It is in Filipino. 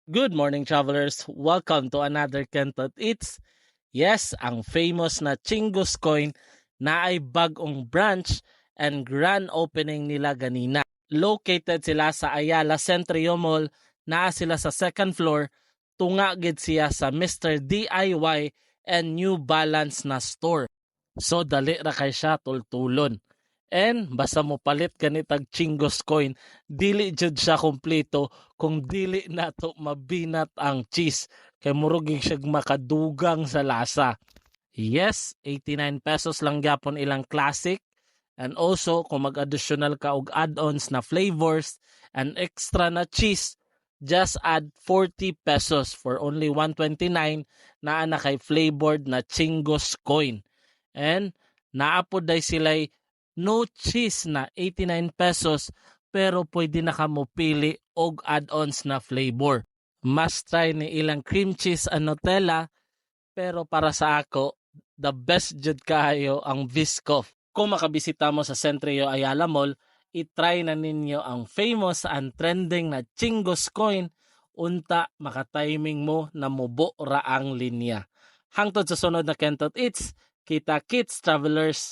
Good morning, travelers. Welcome to another Kentot Eats. Yes, ang famous na Chingus Coin na ay bagong branch and grand opening nila ganina. Located sila sa Ayala Centrio Mall, naa sila sa second floor, tunga gid siya sa Mr. DIY and New Balance na store. So dali ra kay siya tultulon. And basta mo palit ganitag Chingos coin, dili jud siya kompleto kung dili nato mabinat ang cheese. Kay muruging siya makadugang sa lasa. Yes, 89 pesos lang gyapon ilang classic. And also, kung mag-additional ka og add-ons na flavors and extra na cheese, just add 40 pesos for only 129 na kay flavored na Chingos coin. And naapod day sila'y no cheese na 89 pesos pero pwede na ka mo pili og add-ons na flavor. Must try ni ilang cream cheese and Nutella pero para sa ako, the best jud kayo ang Biscoff. Kung makabisita mo sa Centrio Ayala Mall, itry na ninyo ang famous and trending na Chingos coin unta makatiming mo na mubo ra ang linya. Hangtod sa sunod na Kentot Eats, kita kits travelers.